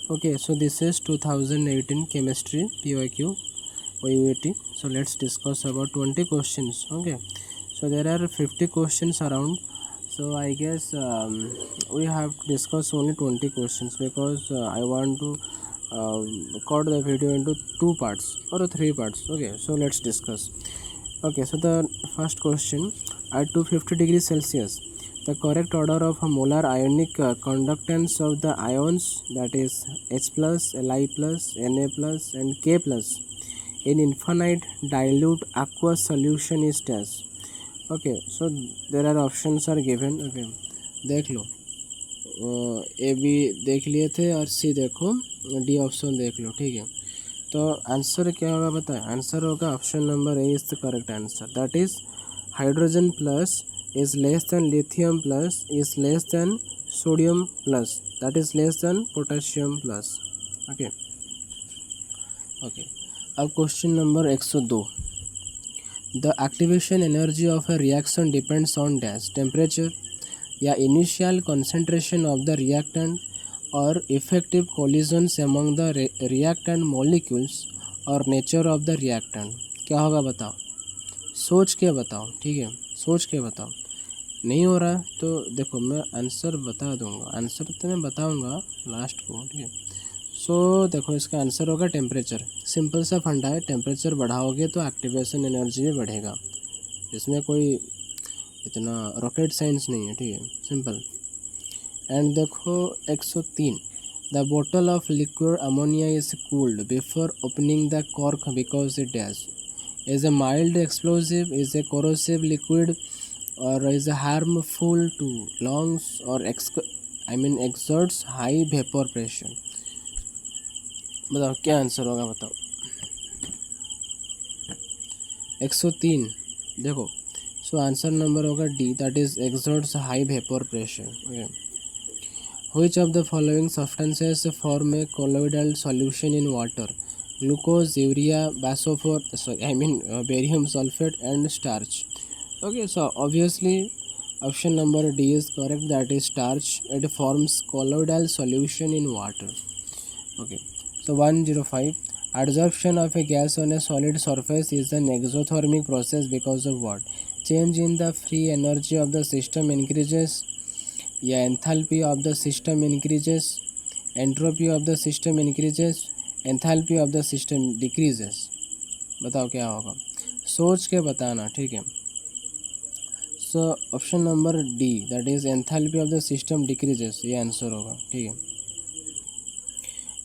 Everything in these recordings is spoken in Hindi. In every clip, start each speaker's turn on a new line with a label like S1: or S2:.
S1: Okay, so this is 2018 chemistry PYQ OUAT. So let's discuss about 20 questions. Okay, so there are 50 questions around. So I guess we have to discuss only 20 questions because I want to cut the video into two parts or three parts. Okay, so let's discuss. Okay, so the first question, at 250 degrees Celsius, the correct order of a molar ionic conductance of the ions, that is H plus, Li plus, Na plus and K plus in infinite dilute aqueous solution is dash. Okay, so there are options are given. Okay, देख लो, ए बी देख लिए थे और सी देखो, डी ऑप्शन देख लो, ठीक है। तो आंसर क्या होगा बताएं। आंसर होगा option number A is the correct answer, that is hydrogen plus is less than lithium plus is less than sodium plus, that is less than potassium plus. Okay okay, अब question number 102, the activation energy of a reaction depends on dash temperature या initial concentration of the reactant और effective collisions among the reactant molecules और नेचर ऑफ द रिएक्टेंट। क्या होगा बताओ, सोच के बताओ, ठीक है, सोच के बताओ। नहीं हो रहा तो देखो मैं आंसर बता दूंगा, आंसर तो मैं बताऊंगा लास्ट को, ठीक है। सो देखो इसका आंसर होगा टेम्परेचर। सिंपल सा फंडा है, टेम्परेचर बढ़ाओगे तो एक्टिवेशन एनर्जी भी बढ़ेगा, इसमें कोई इतना रॉकेट साइंस नहीं है, ठीक है, सिंपल। एंड देखो 103, the bottle of liquid ammonia is cooled before opening the cork because it dash is a mild explosive, is a corrosive liquid और इज हार्मफुल टू लंग्स और एक्सर्ट्स हाई वेपर प्रेशर। बताओ क्या आंसर होगा बताओ। 103 देखो, सो आंसर नंबर होगा D, that is exerts high vapour pressure. Okay, which of the following substances form a colloidal solution in water, glucose, urea, बासोफोर I mean barium sulphate and starch. Okay, so obviously option number D is correct, that is starch. It forms colloidal solution in water. Okay, so 105, adsorption of a gas on a solid surface is an exothermic process because of what? Change in the free energy of the system increases, या enthalpy of the system increases, entropy of the system increases, enthalpy of the system decreases। बताओ क्या होगा, सोच के बताना, ठीक है। So option number D, that is enthalpy of the system decreases, ये आंसर होगा, ठीक है।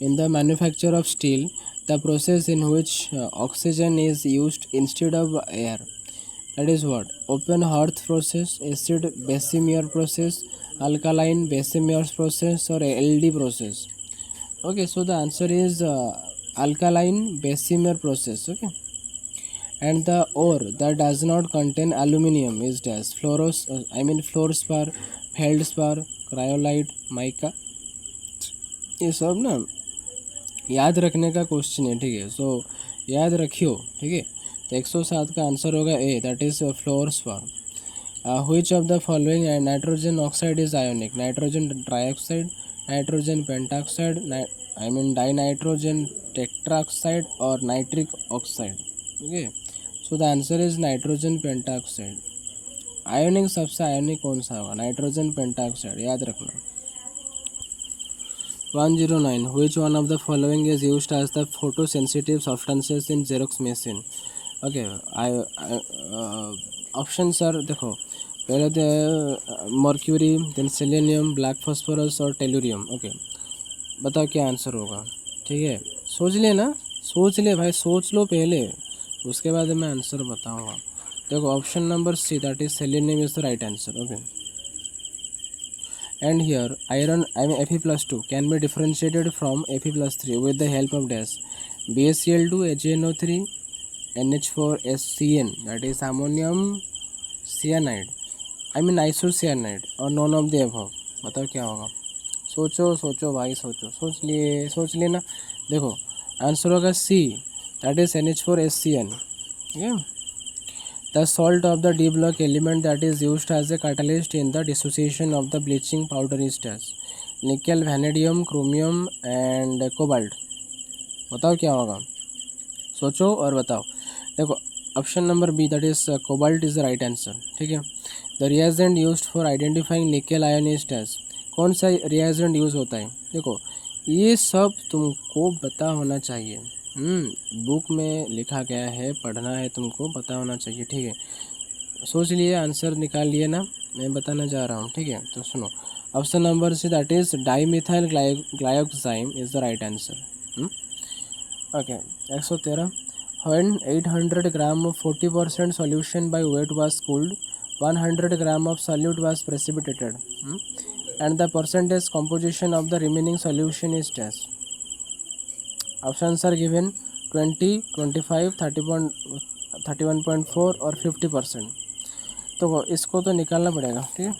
S1: In the manufacture of steel, the process in which oxygen is used instead of air, that is what? Open hearth process, acid Bessemer process, alkaline Bessemer process और LD process. Okay, so the answer is alkaline Bessemer process. Okay, and the ore that does not contain aluminium is dash fluorspar, feldspar, cryolite, mica। ये सब ना याद रखने का क्वेश्चन है, ठीक है, सो याद रखियो, ठीक है। तो 107 का आंसर होगा A, that is fluorspar. Which of the following nitrogen oxide is ionic, nitrogen trioxide, nitrogen pentoxide, dinitrogen tetroxide और nitric oxide. Okay, so the answer is nitrogen pentoxide. Ionic सबसे आयोनिक कौन सा होगा? नाइट्रोजन पेंटाऑक्साइड, याद रखना। 109, which one of the following is used as the photosensitive substances in Xerox machine? Okay, option sir देखो, पहले तो mercury, then selenium, black phosphorus और टेलुरियम। ओके, बताओ क्या आंसर होगा, ठीक है, सोच ले ना, सोच ले भाई, सोच लो पहले, उसके बाद मैं आंसर बताऊंगा। देखो option number C, that is selenium is the right answer. Okay, and here iron Fe+2 can be differentiated from Fe+3 with the help of dash BaCl2, AgNO3, NH4SCN, that is ammonium cyanide, isocyanide और none of the above। बताओ क्या होगा, सोचो सोचो भाई, सोचो, सोच लिए ना। देखो आंसर होगा C, that is NH4SCN। okay? The salt of the D block element that is used as a catalyst in the dissociation of the bleaching powder is dash nickel, vanadium, chromium and cobalt. बताओ क्या होगा, सोचो और बताओ। देखो option number B that is cobalt is the right answer. ठीक है। The reagent used for identifying nickel ion is test. कौन सा रिएजेंट यूज़ होता है? देखो ये सब तुमको पता होना चाहिए। बुक में लिखा गया है, पढ़ना है तुमको, पता होना चाहिए। ठीक है, सोच लिए, आंसर निकाल लिए ना, मैं बताना जा रहा हूँ। ठीक है, तो सुनो option number C that is dimethyl glyoxime is the right answer. Okay. 113 when 800 gram of 40% solution by weight was cooled, 100 gram of solute was precipitated, and the percentage composition of the remaining solution is test. Options are given 20, 25, 31.4 और 50%। तो इसको तो निकालना पड़ेगा। ठीक है,